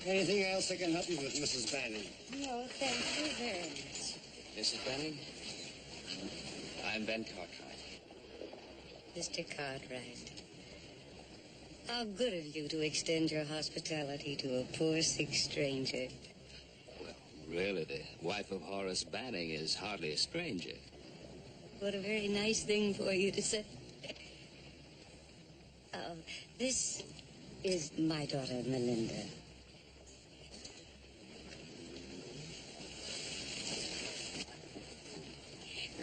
Anything else I can help you with, Mrs. Banning? No, thank you very much. Mrs. Banning, I'm Ben Cartwright. Mr. Cartwright, how good of you to extend your hospitality to a poor, sick stranger. Well, really, the wife of Horace Banning is hardly a stranger. What a very nice thing for you to say. This is my daughter, Melinda.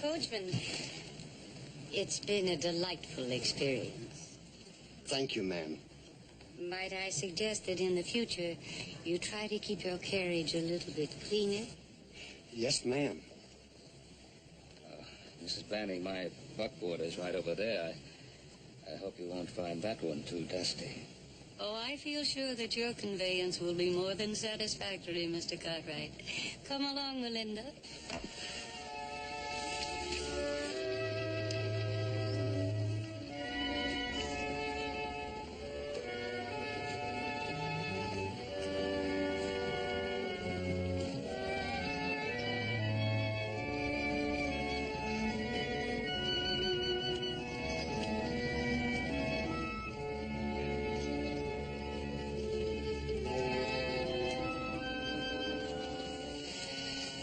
Coachman, it's been a delightful experience. Thank you, ma'am. Might I suggest that in the future you try to keep your carriage a little bit cleaner? Yes, ma'am. Mrs. Banning, my buckboard is right over there. I hope you won't find that one too dusty. Oh, I feel sure that your conveyance will be more than satisfactory, Mr. Cartwright. Come along, Melinda.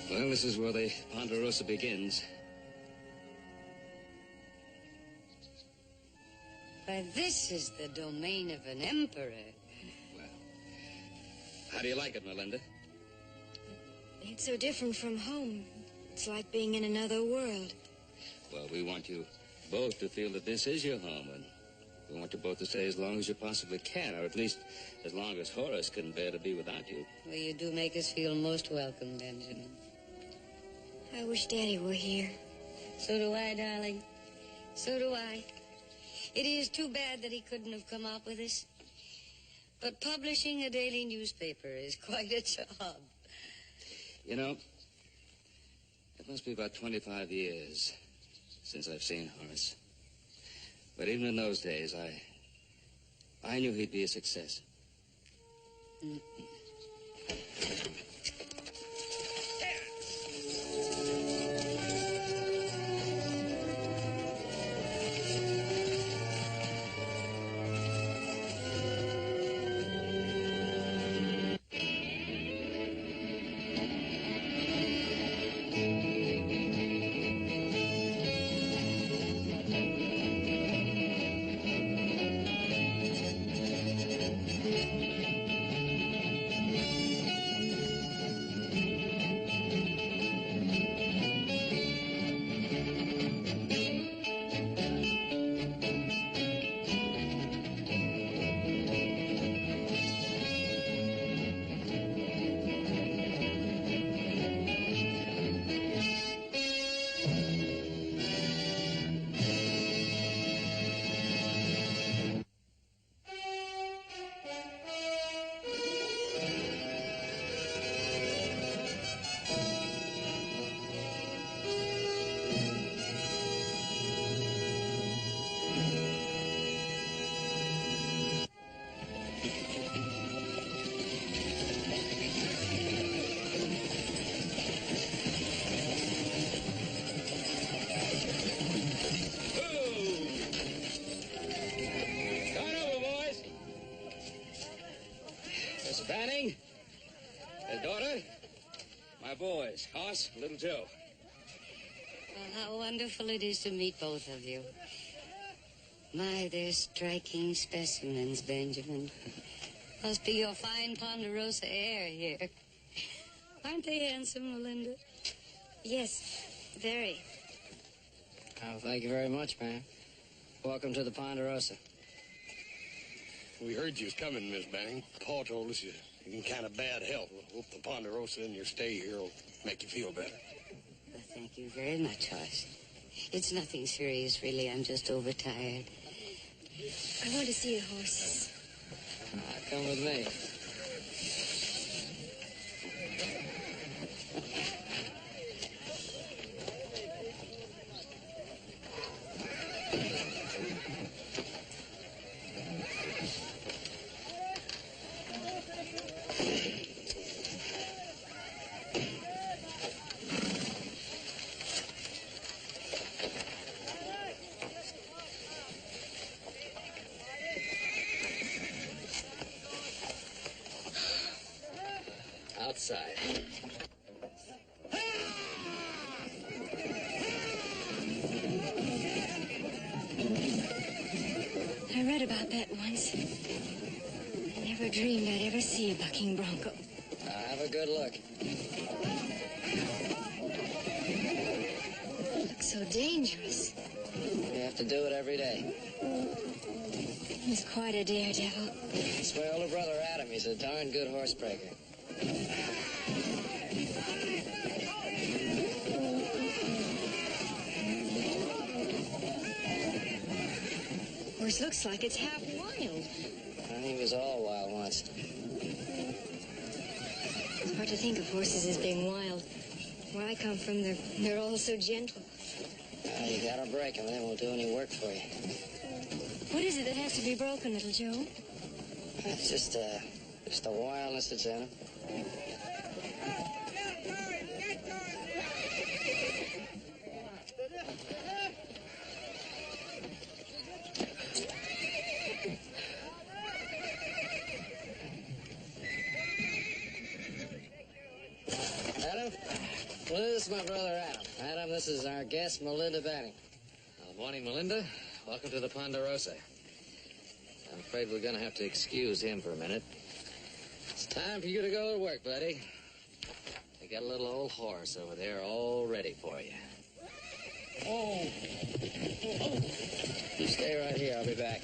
Well, this is where the Ponderosa begins. Why, this is the domain of an emperor. Well, how do you like it, Melinda? It's so different from home. It's like being in another world. Well, we want you both to feel that this is your home, and we want you both to stay as long as you possibly can, or at least as long as Horace can bear to be without you. Well, you do make us feel most welcome, Benjamin. I wish Daddy were here. So do I, darling. So do I. It is too bad that he couldn't have come out with us. But publishing a daily newspaper is quite a job. You know, it must be about 25 years since I've seen Horace. But even in those days, I knew he'd be a success. Banning, his daughter, my boys, Hoss, little Joe. Well, how wonderful it is to meet both of you. My, they're striking specimens, Benjamin. Must be your fine Ponderosa air here. Aren't they handsome, Melinda? Yes, very. Oh, thank you very much, ma'am. Welcome to the Ponderosa. We heard you was coming, Miss Banning. Paul told us you're in kind of bad health. Hope the Ponderosa and your stay here will make you feel better. Well, thank you very much, Hoss. It's nothing serious, really. I'm just overtired. I want to see the horses. Come with me. side. I read about that once. I never dreamed I'd ever see a bucking bronco. Have a good look. It looks so dangerous. You have to do it every day. He's quite a daredevil. It's my older brother Adam. He's a darn good horse breaker. Horse looks like it's half wild. He was all wild once. It's hard to think of horses as being wild. Where I come from, they're all so gentle. You gotta break him, and they won't do any work for you. What is it that has to be broken, little Joe? It's just the wildness that's in him. Adam, well, this is my brother Adam. Adam, this is our guest, Melinda Banning. Morning, Melinda. Welcome to the Ponderosa. I'm afraid we're going to have to excuse him for a minute. It's time for you to go to work, buddy. They got a little old horse over there all ready for you. Oh. You stay right here. I'll be back.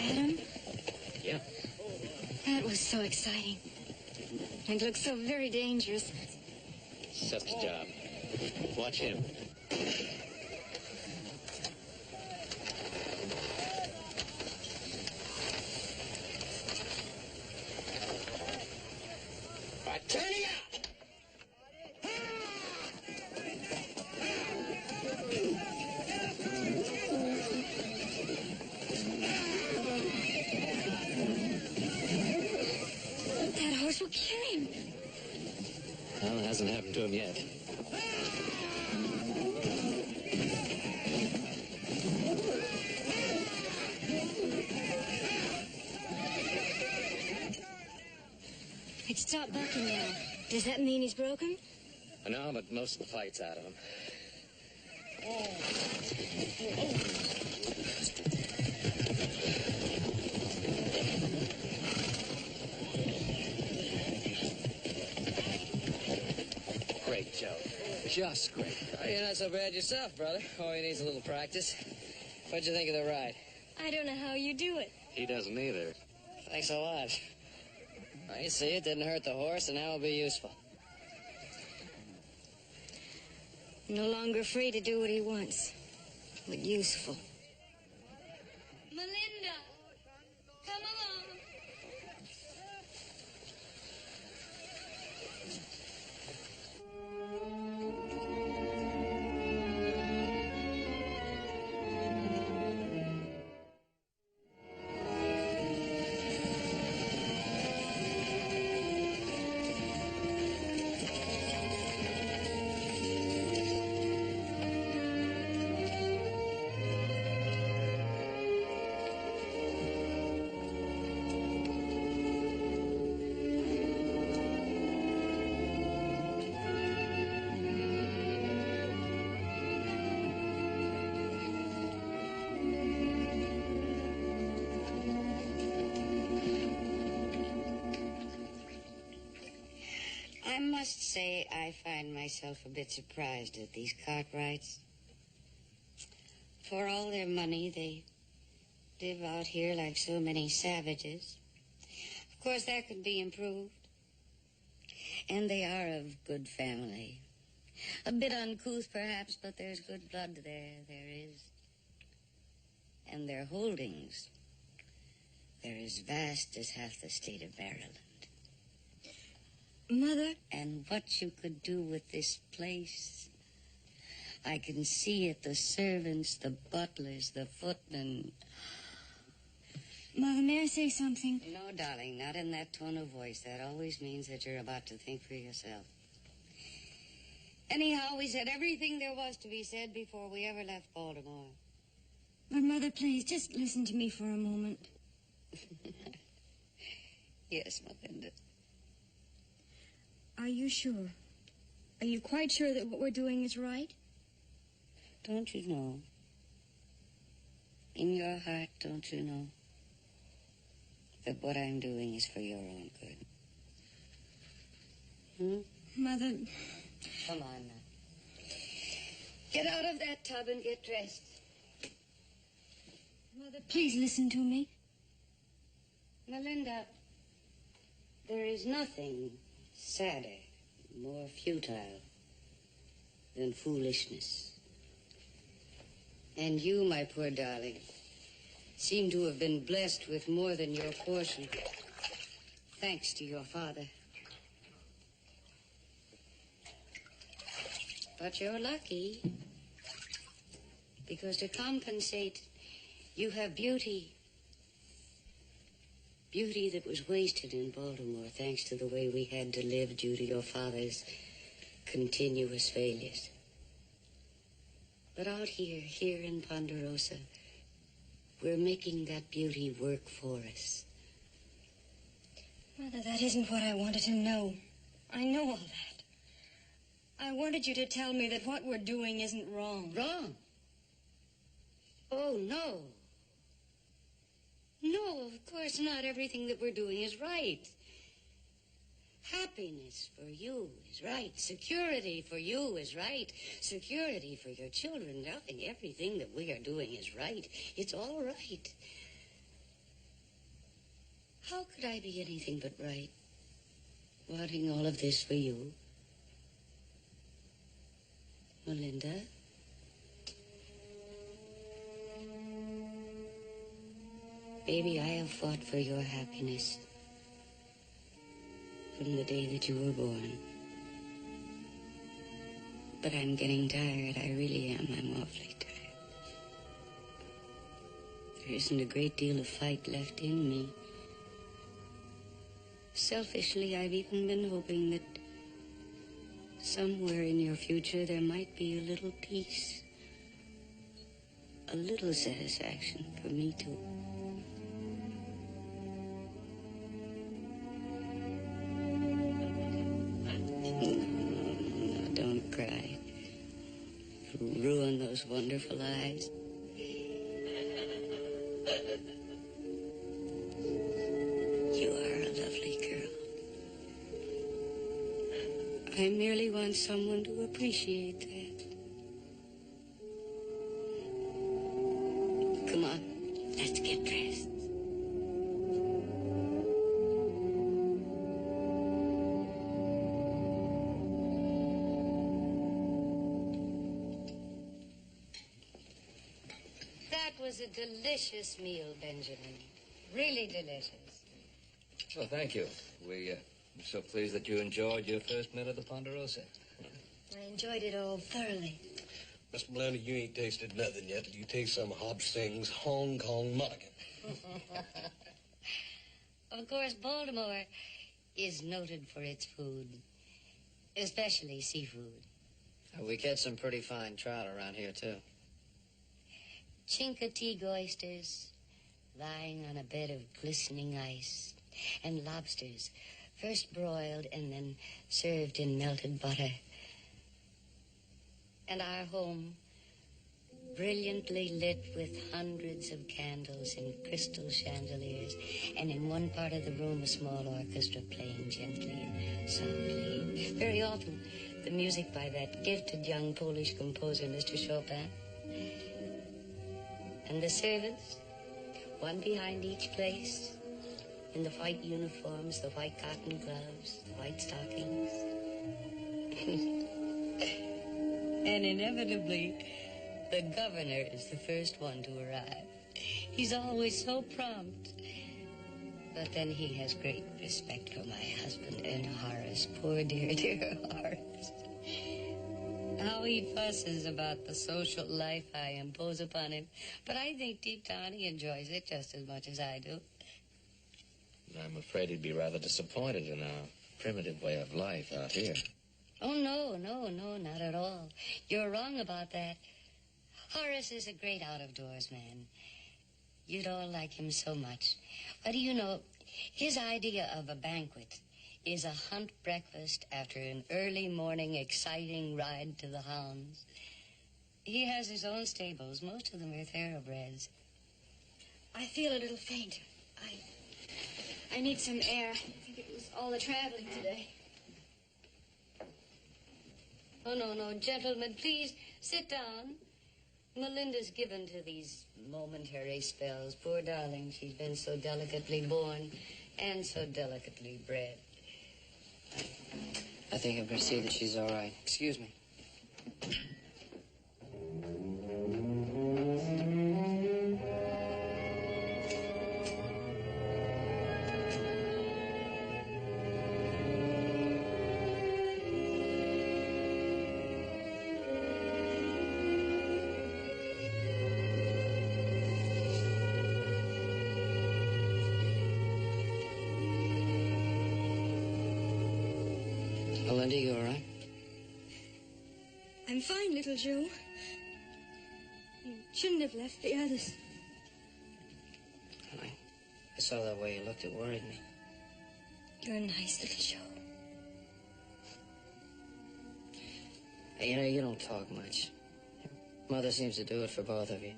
Adam? Yeah? That was so exciting. It looked so very dangerous. It's just a job. Watch him. All right, turn him out! That horse will kill him. Well, it hasn't happened to him yet. It stopped bucking now. Does that mean he's broken? No, but most of the fight's out of him. Great, Joe. Just great. Oh, you're not so bad yourself, brother. All he needs a little practice. What'd you think of the ride? I don't know how you do it. He doesn't either. Thanks a lot. Well, you see, it didn't hurt the horse, and now it'll be useful. No longer free to do what he wants, but useful. Melinda, come along. I must say I find myself a bit surprised at these Cartwrights. For all their money, they live out here like so many savages. Of course, that could be improved. And they are of good family. A bit uncouth, perhaps, but there's good blood there is. And their holdings, they're as vast as half the state of Maryland. Mother? And what you could do with this place, I can see it, the servants, the butlers, the footmen. Mother, may I say something? No, darling, not in that tone of voice. That always means that you're about to think for yourself. Anyhow, we said everything there was to be said before we ever left Baltimore. But, Mother, please, just listen to me for a moment. Yes, Melinda. Are you sure? Are you quite sure that what we're doing is right? Don't you know? In your heart, don't you know that what I'm doing is for your own good? Mother... Come on now. Get out of that tub and get dressed. Mother, please listen to me. Melinda, there is nothing sadder, more futile than foolishness. And you, my poor darling, seem to have been blessed with more than your portion, thanks to your father. But you're lucky, because to compensate, you have beauty. Beauty that was wasted in Baltimore, thanks to the way we had to live due to your father's continuous failures. But out here in Ponderosa, we're making that beauty work for us. Mother, that isn't what I wanted to know. I know all that. I wanted you to tell me that what we're doing isn't wrong. Wrong? Oh, no. No, of course not. Everything that we're doing is right. Happiness for you is right. Security for you is right. Security for your children. Everything that we are doing is right. It's all right. How could I be anything but right? Wanting all of this for you? Melinda? Baby, I have fought for your happiness from the day that you were born. But I'm getting tired. I really am. I'm awfully tired. There isn't a great deal of fight left in me. Selfishly, I've even been hoping that somewhere in your future there might be a little peace, a little satisfaction for me too. No, don't cry. You'll ruin those wonderful eyes. You are a lovely girl. I merely want someone to appreciate that. Come on, let's get dressed. That was a delicious meal, Benjamin. Really delicious. Oh, thank you. We're so pleased that you enjoyed your first meal of the Ponderosa. I enjoyed it all thoroughly. Mr. Blandy, you ain't tasted nothing yet till you taste some of Hob Sing's Hong Kong Mulligan. Of course, Baltimore is noted for its food, especially seafood. We catch some pretty fine trout around here, too. Chincoteague oysters lying on a bed of glistening ice, and lobsters first broiled and then served in melted butter. And our home brilliantly lit with hundreds of candles in crystal chandeliers, and in one part of the room a small orchestra playing gently and softly. Very often the music by that gifted young Polish composer, Mr. Chopin. And the servants, one behind each place, in the white uniforms, the white cotton gloves, the white stockings. And inevitably, the governor is the first one to arrive. He's always so prompt. But then he has great respect for my husband and Horace, poor dear, dear Horace. How he fusses about the social life I impose upon him. But I think deep down he enjoys it just as much as I do. I'm afraid he'd be rather disappointed in our primitive way of life out here. Oh, no, not at all. You're wrong about that. Horace is a great out-of-doors man. You'd all like him so much. But do you know, his idea of a banquet is a hunt breakfast after an early morning exciting ride to the hounds. He has his own stables. Most of them are thoroughbreds. I feel a little faint. I need some air. I think it was all the traveling today. Oh, no, gentlemen, please sit down. Melinda's given to these momentary spells. Poor darling, she's been so delicately born and so delicately bred. I think I better see that she's all right. Excuse me. Melinda, you all right? I'm fine, little Joe. You shouldn't have left the others. I saw that way you looked. It worried me. You're a nice little Joe. Hey, you know, you don't talk much. Mother seems to do it for both of you.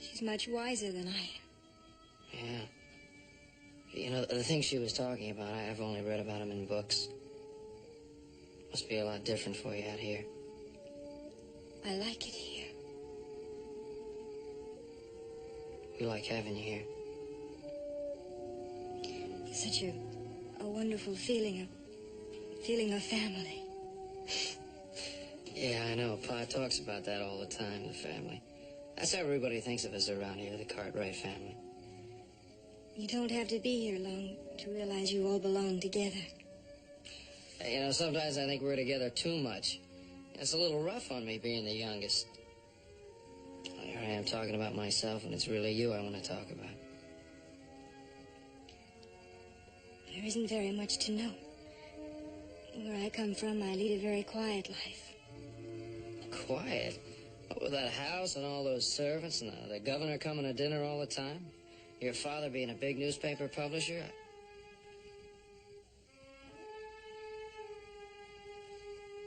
She's much wiser than I am. Yeah. You know, the things she was talking about, I've only read about them in books. Must be a lot different for you out here. I like it here. We like having you here. It's such a wonderful feeling of family. Yeah, I know. Pa talks about that all the time, the family. That's how everybody thinks of us around here, the Cartwright family. You don't have to be here long to realize you all belong together. You know, sometimes I think we're together too much. It's a little rough on me being the youngest. Here I am talking about myself, and it's really you I want to talk about. There isn't very much to know. Where I come from, I lead a very quiet life. Quiet? With that house and all those servants and the governor coming to dinner all the time? Your father being a big newspaper publisher?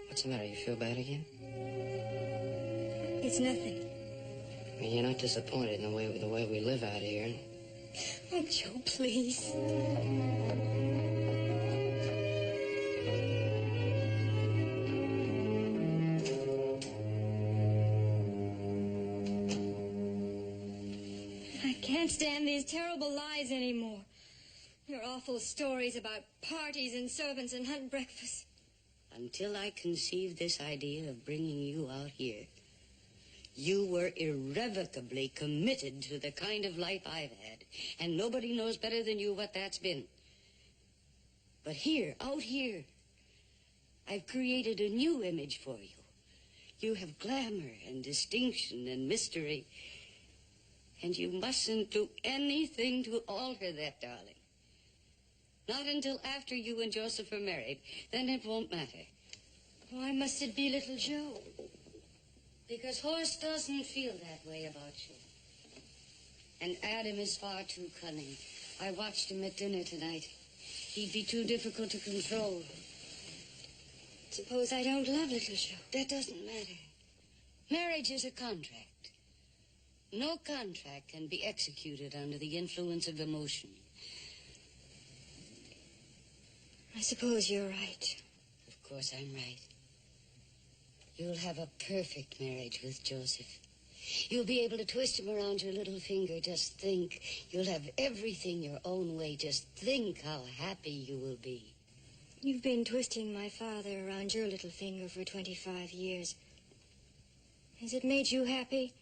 What's the matter? You feel bad again? It's nothing. I mean, you're not disappointed in the way we live out here. Oh, Joe, please. I can't stand these terrible lies anymore. Your awful stories about parties and servants and hunt breakfasts. Until I conceived this idea of bringing you out here, you were irrevocably committed to the kind of life I've had, and nobody knows better than you what that's been. But here, out here, I've created a new image for you. You have glamour and distinction and mystery, and you mustn't do anything to alter that, darling. Not until after you and Joseph are married. Then it won't matter. Why must it be little Joe? Because Horace doesn't feel that way about you. And Adam is far too cunning. I watched him at dinner tonight. He'd be too difficult to control. Suppose I don't love little Joe. That doesn't matter. Marriage is a contract. No contract can be executed under the influence of emotion. I suppose you're right. Of course I'm right. You'll have a perfect marriage with Joseph. You'll be able to twist him around your little finger. Just think. You'll have everything your own way. Just think how happy you will be. You've been twisting my father around your little finger for 25 years. Has it made you happy?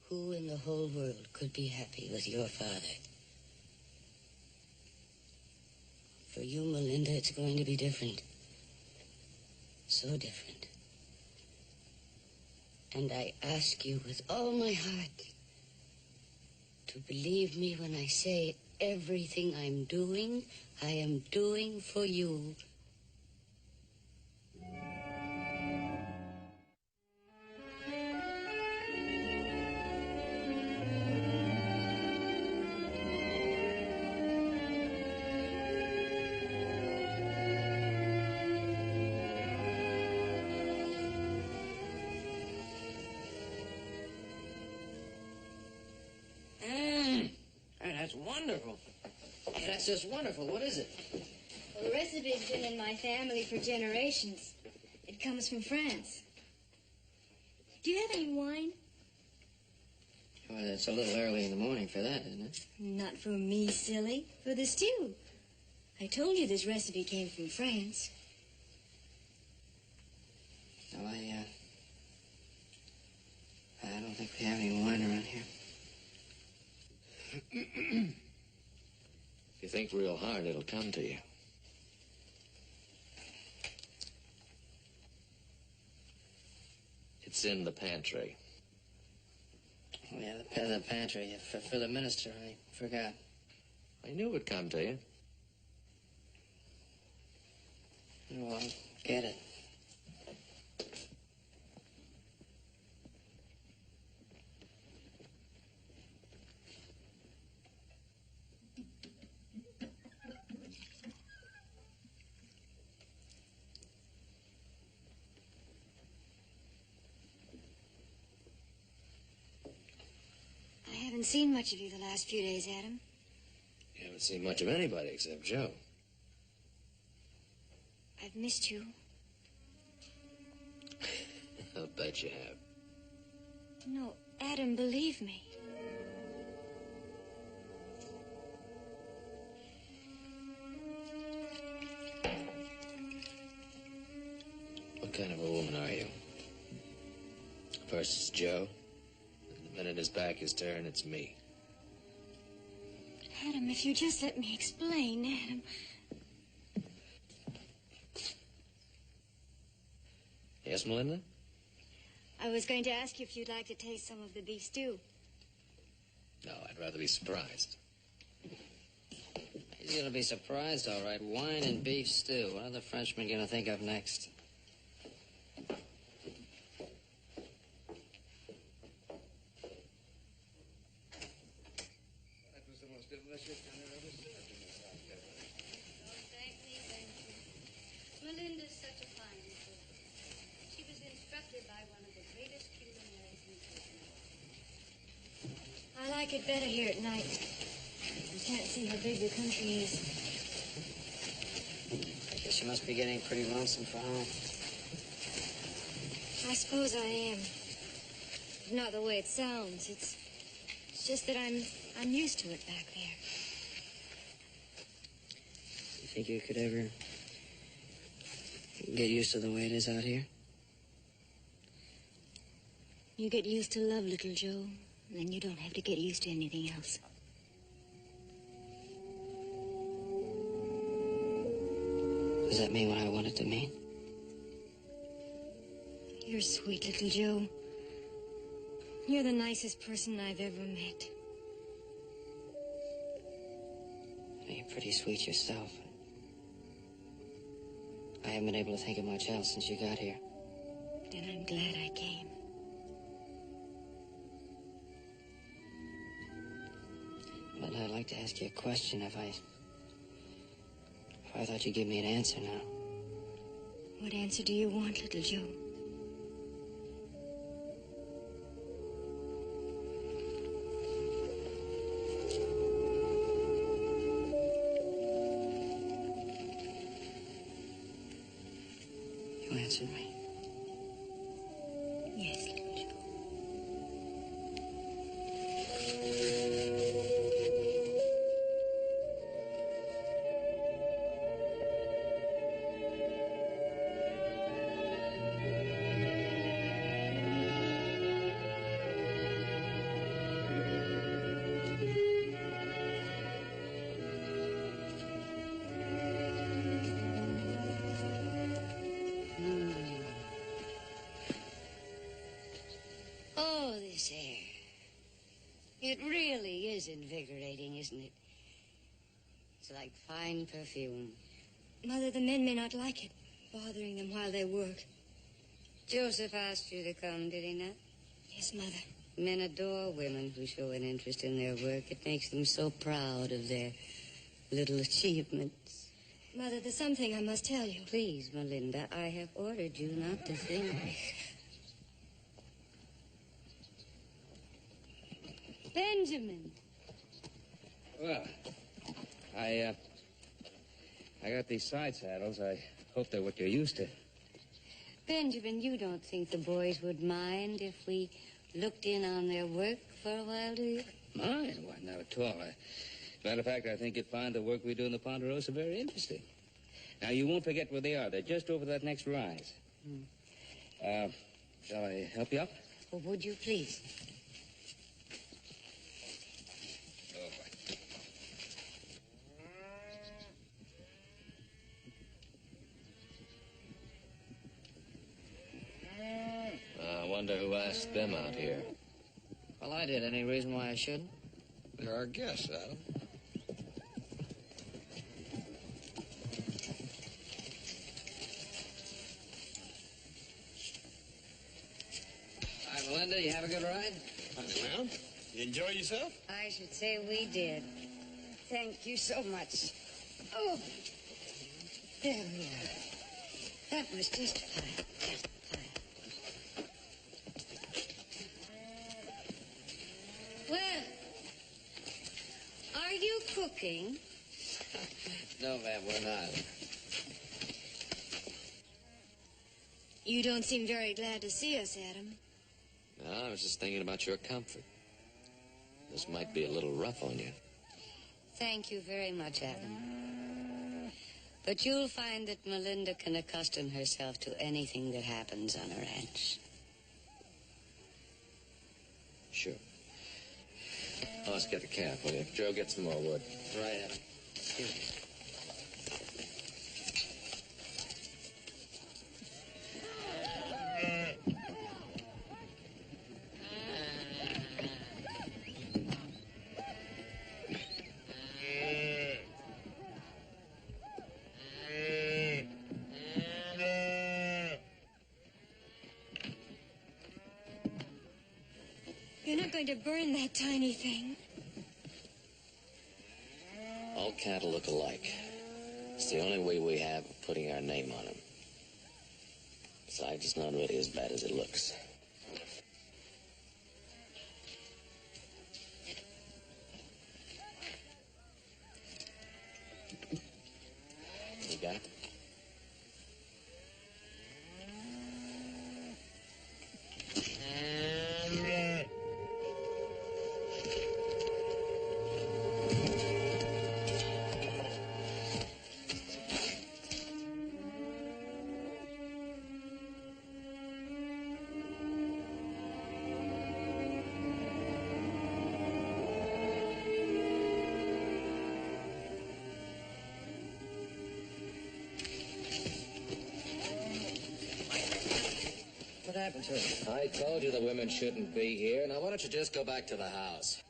Who in the whole world could be happy with your father? For you, Melinda, it's going to be different. So different. And I ask you with all my heart to believe me when I say everything I'm doing, I am doing for you. that's wonderful. Hey, that's just wonderful. What is it? Well, the recipe's been in my family for generations. It comes from France. Do you have any wine? Well, it's a little early in the morning for that, isn't it? Not for me, silly. For the stew. I told you this recipe came from France. Well, I don't think we have any wine around here. If you think real hard, it'll come to you. It's in the pantry. Oh, yeah, the pantry. For the minister, I forgot. I knew it'd come to you. Oh, I'll get it. I haven't seen much of you the last few days, Adam. You haven't seen much of anybody except Joe. I've missed you. I'll bet you have. No, Adam, believe me. What kind of a woman are you? First it's Joe, and the minute his back is turned, it's me. Adam, if you just let me explain, Adam. Yes, Melinda? I was going to ask you if you'd like to taste some of the beef stew. No, I'd rather be surprised. He's gonna be surprised, all right. Wine and beef stew. What are the Frenchmen gonna think of next? That was the most delicious dinner I've ever served in this house. Oh, thank me, thank you. Melinda's such a fine cook. She was instructed by one of the greatest culinarians in the country. I like it better here at night. You can't see how big the country is. I guess you must be getting pretty lonesome for home. I suppose I am. Not the way it sounds. It's just that I'm used to it back there. You think you could ever get used to the way it is out here? You get used to love, little Joe, and then you don't have to get used to anything else. Does that mean what I want it to mean? You're sweet, little Joe. You're the nicest person I've ever met. You're pretty sweet yourself. I haven't been able to think of much else since you got here. Then I'm glad I came. But I'd like to ask you a question if I thought you'd give me an answer now. What answer do you want, little Joe? You answered me. Yes, little Joe. Oh, this air. It really is invigorating, isn't it? It's like fine perfume. Mother, the men may not like it, bothering them while they work. Joseph asked you to come, did he not? Yes, Mother. Men adore women who show an interest in their work. It makes them so proud of their little achievements. Mother, there's something I must tell you. Please, Melinda, I have ordered you not to think. Benjamin. Well, I got these side saddles. I hope they're what you're used to. Benjamin, you don't think the boys would mind if we looked in on their work for a while, do you? Mind? Why, not at all. Matter of fact, I think you'd find the work we do in the Ponderosa very interesting. Now, you won't forget where they are. They're just over that next rise. Shall I help you up? Oh, would you please? I wonder who asked them out here. Well, I did. Any reason why I shouldn't? They're our guests, Adam. All right, Melinda, you have a good ride? Well, you enjoy yourself? I should say we did. Thank you so much. Oh, there we are. That was just fine. Just fine. Well, are you cooking? No, ma'am, we're not. You don't seem very glad to see us, Adam. No, I was just thinking about your comfort. This might be a little rough on you. Thank you very much, Adam. But you'll find that Melinda can accustom herself to anything that happens on a ranch. Sure. Oh, let's get the cab, will you? Joe, get some more wood. Right, Adam. Excuse me. You're not going to burn that tiny thing. All cattle look alike. It's the only way we have of putting our name on them. Besides, it's not really as bad as it looks. You got it? What happened to him? I told you the women shouldn't be here. Now, why don't you just go back to the house?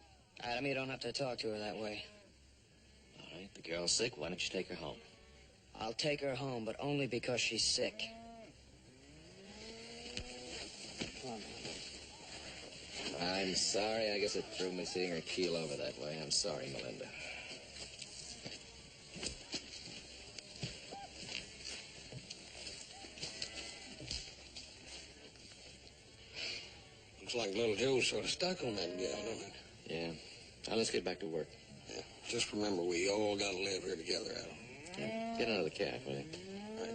Adam, you don't have to talk to her that way. All right, the girl's sick. Why don't you take her home? I'll take her home, but only because she's sick. Come on. I'm sorry. I guess it threw me seeing her keel over that way. I'm sorry, Melinda. Looks like little Joe's sort of stuck on that gal, don't it? Yeah. Now, let's get back to work. Yeah. Just remember, we all got to live here together, Adam. Yeah. Get another cab, will you? Right.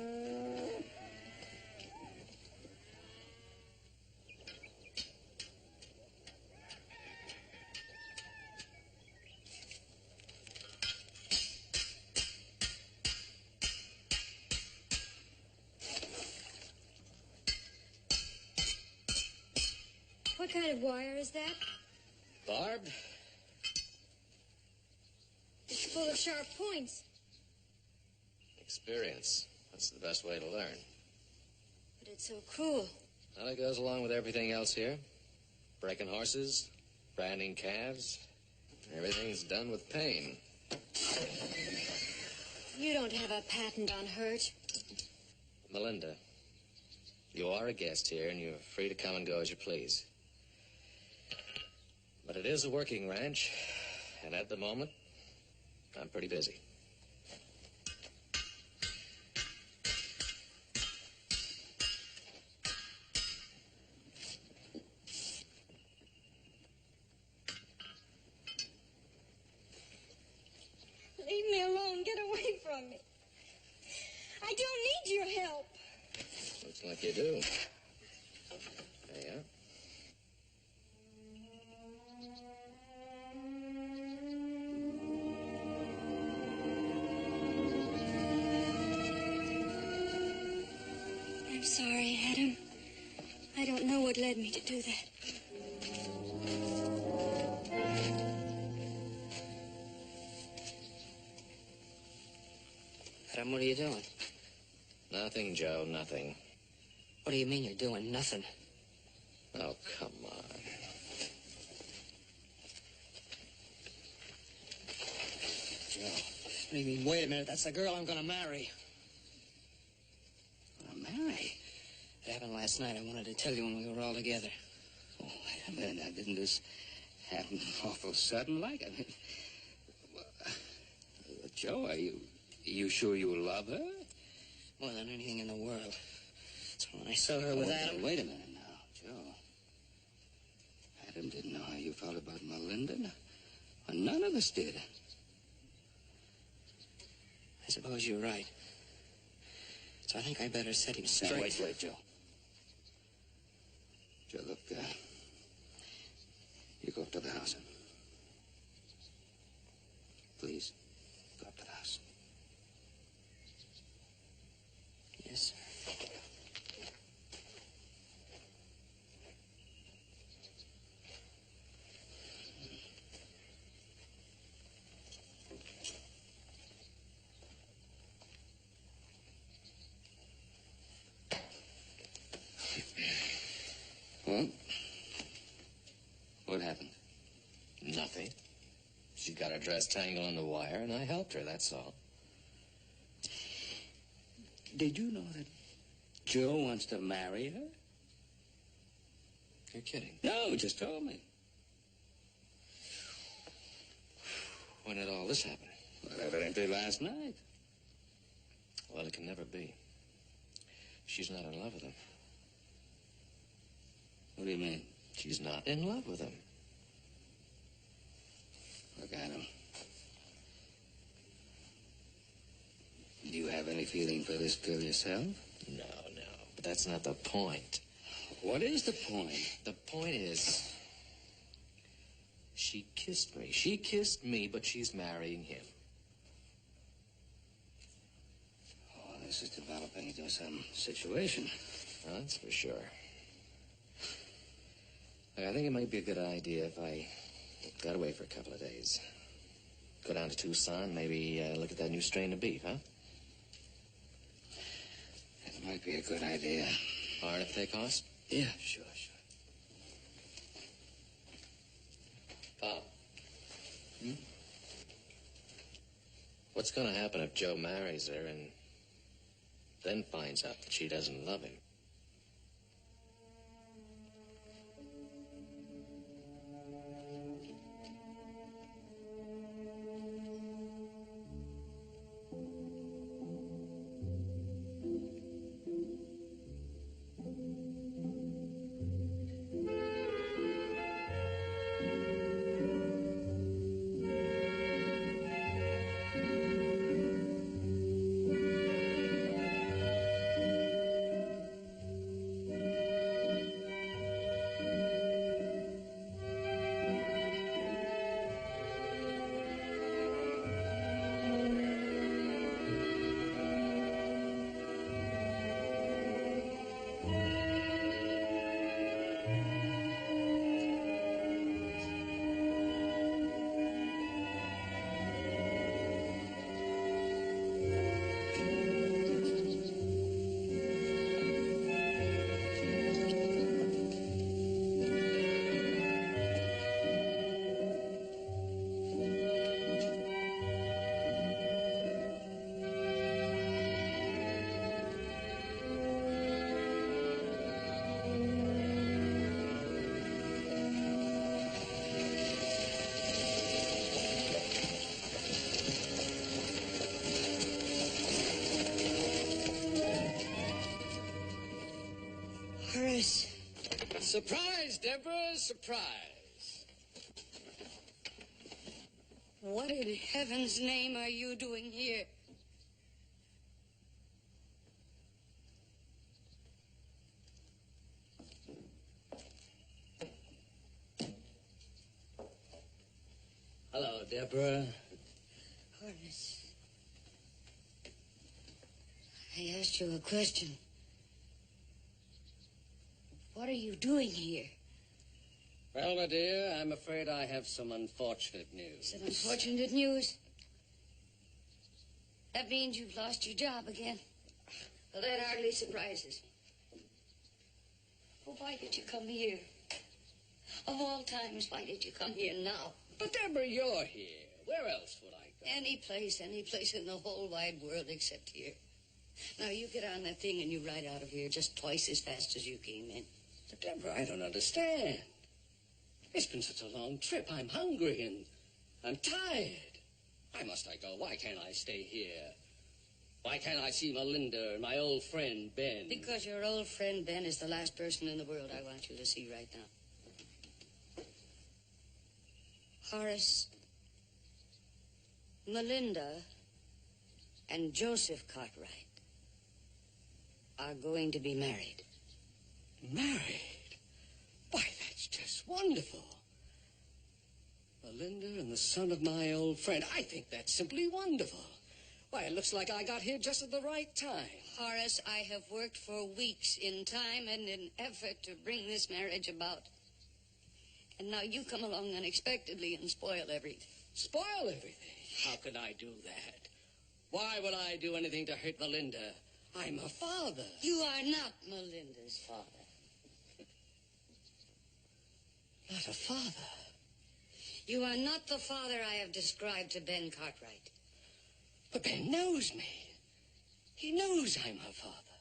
What kind of wire is that? Barbed? It's full of sharp points. Experience. That's the best way to learn. But it's so cruel. Well, it goes along with everything else here. Breaking horses, branding calves. Everything's done with pain. You don't have a patent on hurt. Melinda, you are a guest here, and you're free to come and go as you please. But it is a working ranch, and at the moment, I'm pretty busy. like you do. There you are. I'm sorry, Adam. I don't know what led me to do that. Adam, what are you doing? Nothing, Joe, nothing. What do you mean you're doing nothing? Oh, come on. Joe. What do you mean, wait a minute? That's the girl I'm gonna marry. Gonna marry? It happened last night. I wanted to tell you when we were all together. Oh, wait a minute. Didn't this happen awful sudden like? I mean, Joe, are you sure you love her? More than anything in the world. So when I saw her with Adam... Wait a minute now, Joe. Adam didn't know how you felt about Melinda. Well, none of us did. I suppose you're right. So I think I better set him straight. Now, wait, Joe. Joe, look, you go up to the house. Please, go up to the house. Yes, sir. Well, what happened? Nothing. She got her dress tangled on the wire, and I helped her, that's all. Did you know that Joe wants to marry her? You're kidding. No, just told me. When did all this happen? Well, evidently last night. Well, it can never be. She's not in love with him. What do you mean? She's not in love with him. Look, Adam. Do you have any feeling for this girl yourself? No, but that's not the point. What is the point? The point is, she kissed me. She kissed me, but she's marrying him. Oh, this is developing into some situation. That's for sure. I think it might be a good idea if I got away for a couple of days. Go down to Tucson, maybe look at that new strain of beef, huh? That might be a good idea. All right, if they cost? Yeah, sure. Pop. What's going to happen if Joe marries her and then finds out that she doesn't love him? Horace. Surprise, Deborah, surprise. What in heaven's name are you doing here? Deborah. Horace, I asked you a question. What are you doing here? Well, my dear, I'm afraid I have some unfortunate news. Is it unfortunate news? That means you've lost your job again. Well, that hardly surprises me. Well, why did you come here? Of all times, why did you come here now? But, Deborah, you're here. Where else would I go? Any place in the whole wide world except here. Now, you get on that thing and you ride out of here just twice as fast as you came in. But, Deborah, I don't understand. It's been such a long trip. I'm hungry and I'm tired. Why must I go? Why can't I stay here? Why can't I see Melinda and my old friend, Ben? Because your old friend, Ben, is the last person in the world I want you to see right now. Horace, Melinda and Joseph Cartwright are going to be married. Married? Why, that's just wonderful. Melinda and the son of my old friend. I think that's simply wonderful. Why, it looks like I got here just at the right time. Horace, I have worked for weeks in time and in effort to bring this marriage about. And now you come along unexpectedly and spoil everything. Spoil everything? How could I do that? Why would I do anything to hurt Melinda? I'm her father. You are not Melinda's father. Not a father? You are not the father I have described to Ben Cartwright. But Ben knows me. He knows I'm her father.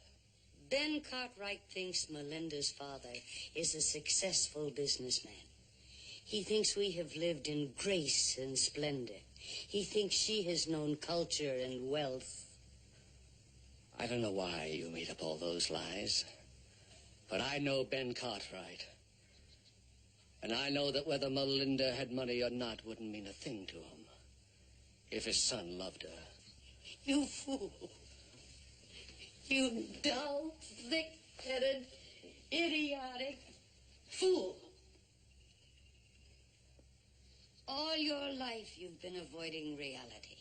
Ben Cartwright thinks Melinda's father is a successful businessman. He thinks we have lived in grace and splendor. He thinks she has known culture and wealth. I don't know why you made up all those lies, but I know Ben Cartwright. And I know that whether Melinda had money or not wouldn't mean a thing to him if his son loved her. You fool. You dull, thick-headed, idiotic fool. All your life you've been avoiding reality.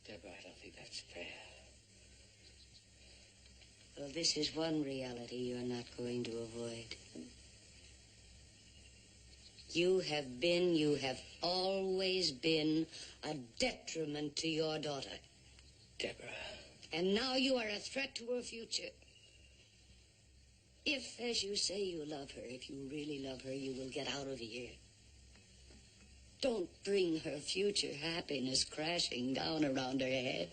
Deborah, I don't think that's fair. Well, this is one reality you're not going to avoid. You have always been a detriment to your daughter. Deborah. And now you are a threat to her future. If, as you say, you love her, if you really love her, you will get out of here. Don't bring her future happiness crashing down around her head.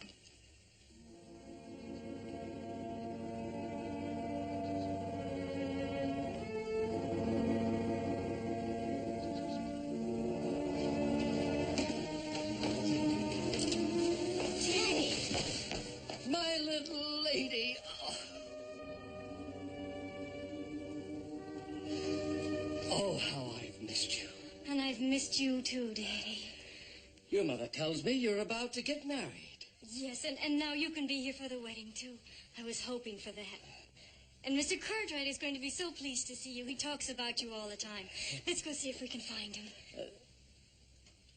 You too, Daddy. Your mother tells me you're about to get married. Yes, and now you can be here for the wedding, too. I was hoping for that. And Mr. Cartwright is going to be so pleased to see you. He talks about you all the time. Let's go see if we can find him.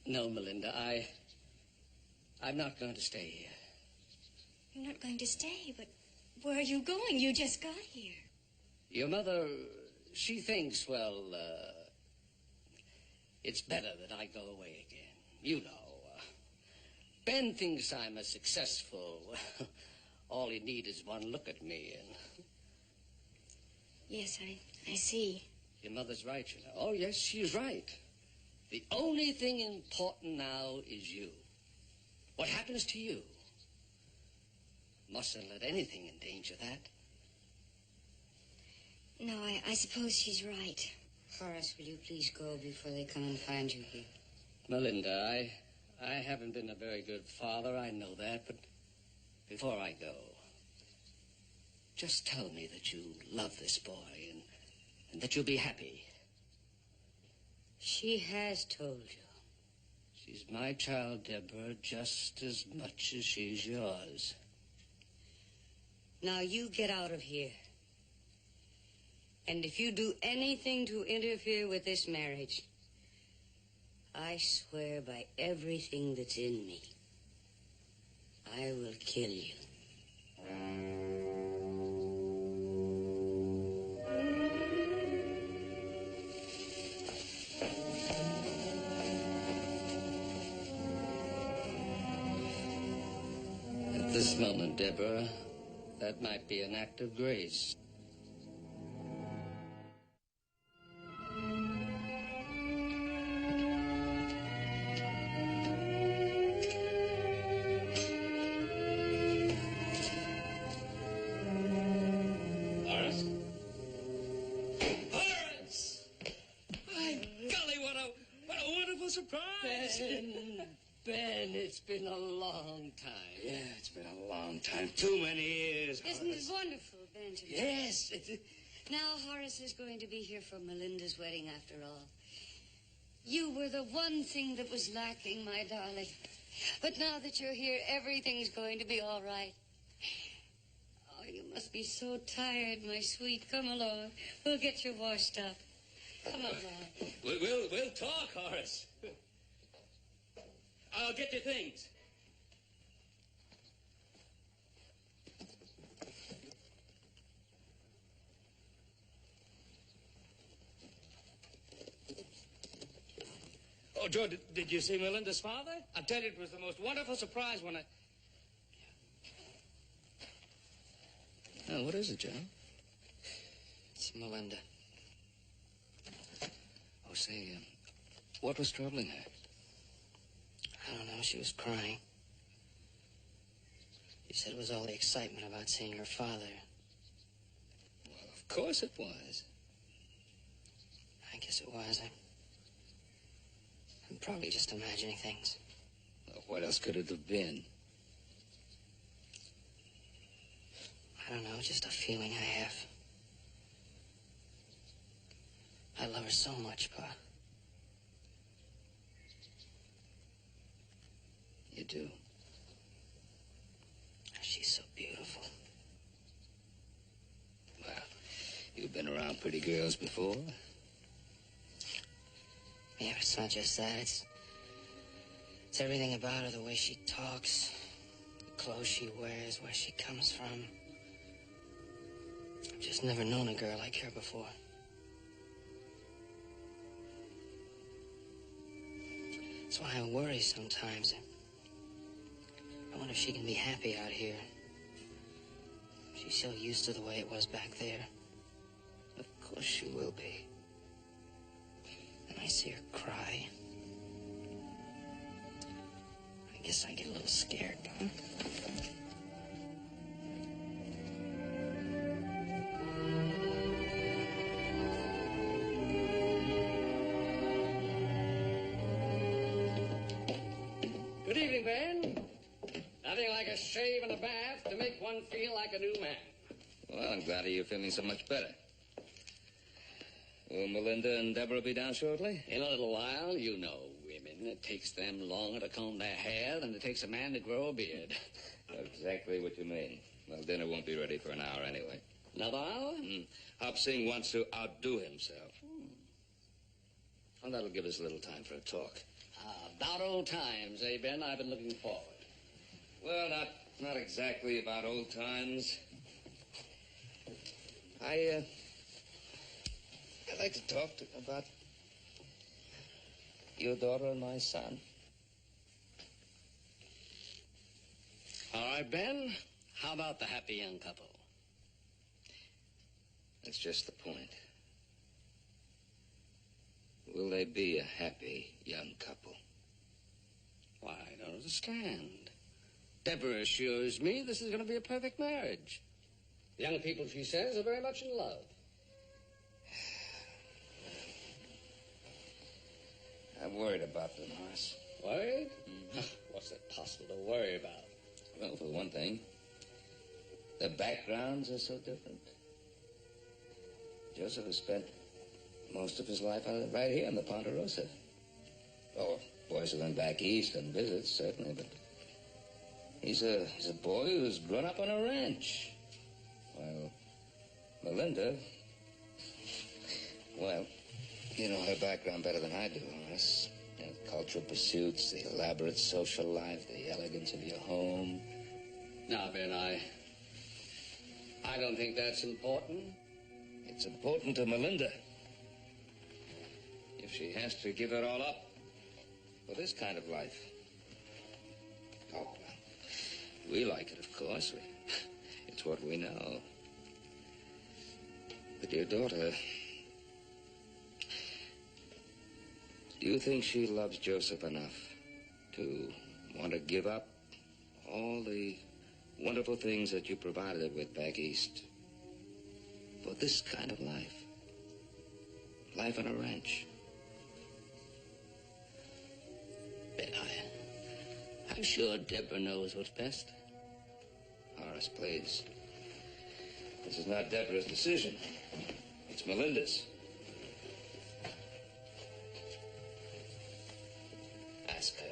No, Melinda, I'm not going to stay here. You're not going to stay, but where are you going? You just got here. Your mother, she thinks, well, it's better that I go away again. You know, Ben thinks I'm a successful... all he needs is one look at me and... Yes, I see. Your mother's right, you know. Oh, yes, she's right. The only thing important now is you. What happens to you? Mustn't let anything endanger that. No, I suppose she's right. Horace, will you please go before they come and find you here? Melinda, I haven't been a very good father, I know that, but before I go, just tell me that you love this boy and that you'll be happy. She has told you. She's my child, Deborah, just as much as she's yours. Now you get out of here. And if you do anything to interfere with this marriage, I swear by everything that's in me, I will kill you. At this moment, Deborah, that might be an act of grace. Horace? Horace! My golly, what a wonderful surprise! Ben, it's been a long time. Yeah, it's been a long time. Too many years. Isn't it wonderful, Benjamin? Yes. Now Horace is going to be here for Melinda's wedding after all. You were the one thing that was lacking, my darling. But now that you're here, everything's going to be all right. Oh, you must be so tired, my sweet. Come along. We'll get you washed up. Come along. We'll talk, Horace. I'll get your things. Oh, Joe, did you see Melinda's father? I tell you, it was the most wonderful surprise when I... Oh, what is it, Joe? It's Melinda. Oh, say, what was troubling her? I don't know. She was crying. She said it was all the excitement about seeing her father. Well, of course it was. I guess it was. I'm probably just imagining things. Well, what else could it have been? I don't know. Just a feeling I have. I love her so much, Pa. You do? She's so beautiful. Well, you've been around pretty girls before. Yeah, but it's not just that. It's everything about her, the way she talks, the clothes she wears, where she comes from. I've just never known a girl like her before. That's why I worry sometimes. I wonder if she can be happy out here. She's so used to the way it was back there. Of course she will be. And I see her cry. I guess I get a little scared, huh? Good evening, Ben. Nothing like a shave and a bath to make one feel like a new man. Well, I'm glad you're feeling so much better. Will Melinda and Deborah be down shortly? In a little while, you know women. It takes them longer to comb their hair than it takes a man to grow a beard. Exactly what you mean. Well, dinner won't be ready for an hour anyway. Another hour? Hop Singh wants to outdo himself. Well, that'll give us a little time for a talk. About old times, eh, Ben? I've been looking forward. Well, not exactly about old times. I'd like to talk about your daughter and my son. All right, Ben. How about the happy young couple? That's just the point. Will they be a happy young couple? Why, I don't understand. Deborah assures me this is going to be a perfect marriage. The young people, she says, are very much in love. I'm worried about them, Horace. Worried? What's it possible to worry about? Well, for one thing, their backgrounds are so different. Joseph has spent most of his life right here in the Ponderosa. Oh, boys have been back east on visits, certainly, but he's a boy who's grown up on a ranch. While Melinda, well, you know her background better than I do, Horace. cultural pursuits, the elaborate social life, the elegance of your home. Now, Ben, I don't think that's important. It's important to Melinda. If she has to give it all up for this kind of life. Oh, well, we like it, of course. It's what we know. But your daughter, do you think she loves Joseph enough to want to give up all the wonderful things that you provided her with back east for this kind of life? Life on a ranch. Ben, I'm sure Deborah knows what's best. Horace, please. This is not Deborah's decision. It's Melinda's. Ask her.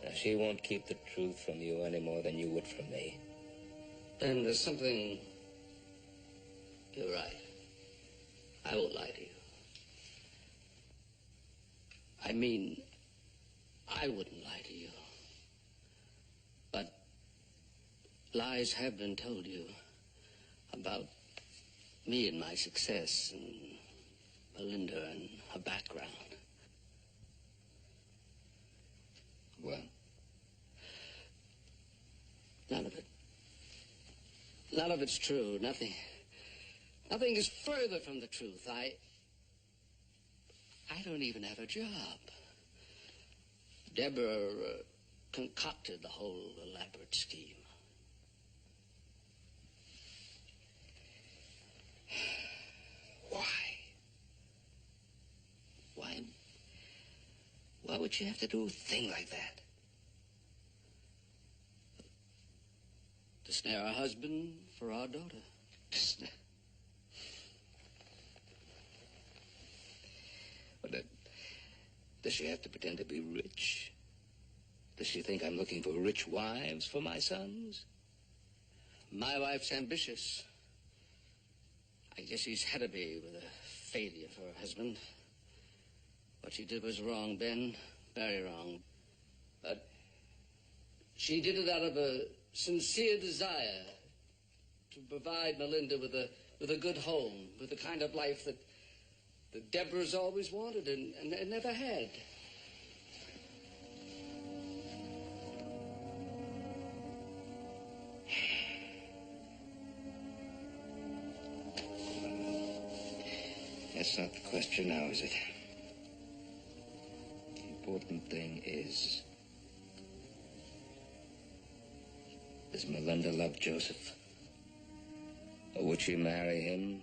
Now, she won't keep the truth from you any more than you would from me. Ben, there's something... You're right. I won't lie to you. I mean, I wouldn't lie to you. But lies have been told you about me and my success and Melinda and her background. Well? None of it. None of it's true. Nothing is further from the truth. I don't even have a job. Deborah concocted the whole elaborate scheme. Why would she have to do a thing like that? To snare her husband for our daughter. But does she have to pretend to be rich? Does she think I'm looking for rich wives for my sons? My wife's ambitious. I guess she's had to be with a failure for her husband. What she did was wrong, Ben. Very wrong. But she did it out of a sincere desire to provide Melinda with a good home, with the kind of life that Deborah's always wanted and never had. That's not the question now, is it? The important thing is, does Melinda love Joseph? Or would she marry him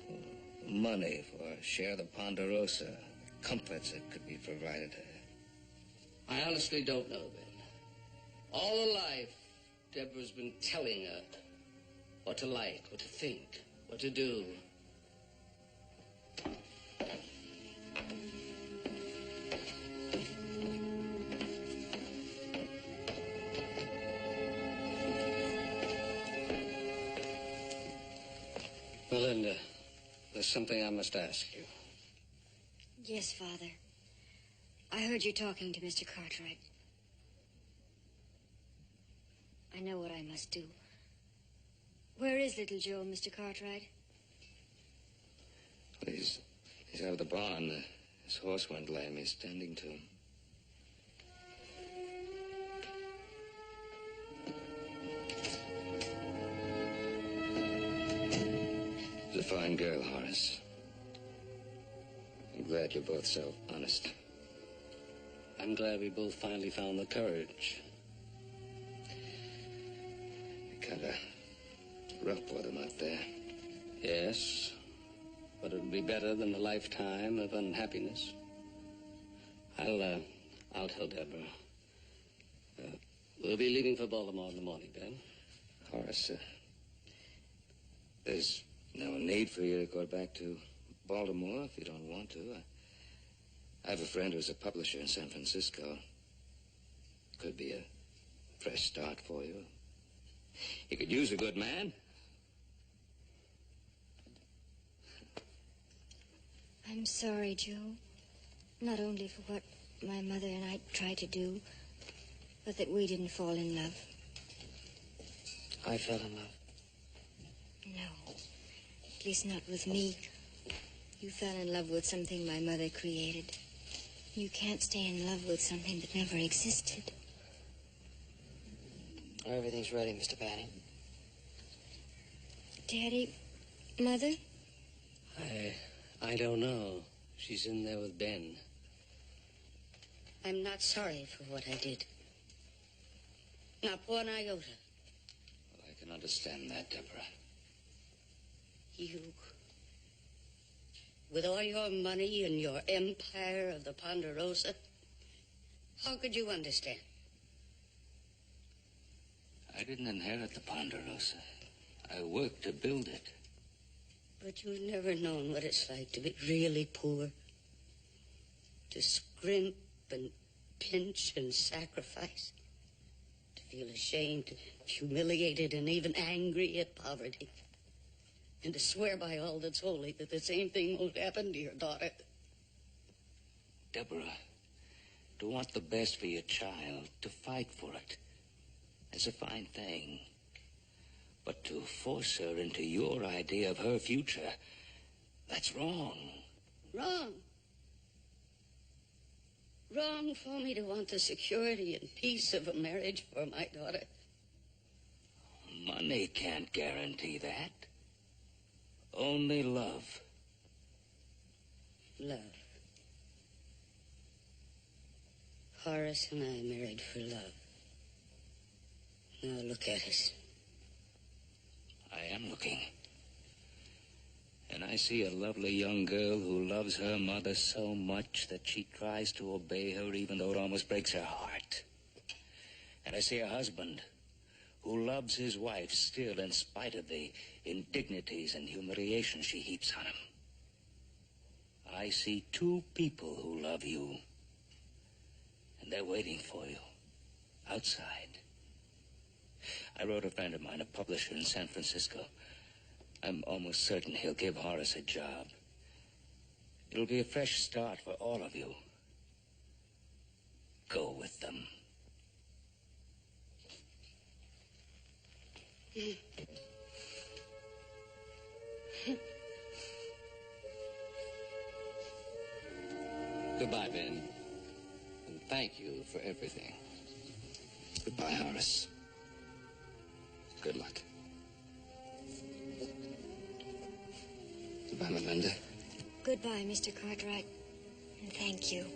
for money, for a share of the Ponderosa, comforts that could be provided to her? I honestly don't know, Ben. All her life, Deborah's been telling her what to like, what to think, what to do. Melinda, there's something I must ask you. Yes, Father. I heard you talking to Mr. Cartwright. I know what I must do. Where is little Joe, Mr. Cartwright? Well, he's out of the barn. His horse went lame. He's tending to him. She's a fine girl, Horace. I'm glad you're both so honest. I'm glad we both finally found the courage. Kind of rough for them out there. Yes, but it would be better than a lifetime of unhappiness. I'll tell Deborah. We'll be leaving for Baltimore in the morning, Ben. Horace, there's no need for you to go back to Baltimore if you don't want to. I have a friend who's a publisher in San Francisco. Could be a fresh start for you. You could use a good man. I'm sorry, Joe. Not only for what my mother and I tried to do, but that we didn't fall in love. I fell in love. No, at least not with me. You fell in love with something my mother created. You can't stay in love with something that never existed. Everything's ready, Mr. Banning. Daddy, Mother? I don't know. She's in there with Ben. I'm not sorry for what I did. Not one iota. Well, I can understand that, Deborah. You, with all your money and your empire of the Ponderosa, how could you understand? I didn't inherit the Ponderosa. I worked to build it. But you've never known what it's like to be really poor. To scrimp and pinch and sacrifice. To feel ashamed, humiliated, and even angry at poverty. And to swear by all that's holy that the same thing won't happen to your daughter. Deborah, to want the best for your child, to fight for it, is a fine thing. But to force her into your idea of her future, that's wrong. Wrong. Wrong for me to want the security and peace of a marriage for my daughter. Money can't guarantee that. Only love. Love. Horace and I married for love. Now look at us. I am looking. And I see a lovely young girl who loves her mother so much that she tries to obey her even though it almost breaks her heart. And I see a husband who loves his wife still in spite of the indignities and humiliation she heaps on him. I see two people who love you. And they're waiting for you outside. I wrote a friend of mine, a publisher in San Francisco. I'm almost certain he'll give Horace a job. It'll be a fresh start for all of you. Go with them. Goodbye, Ben. And thank you for everything. Goodbye, Horace. Good luck. Goodbye, Melinda. Goodbye, Mr. Cartwright. And thank you.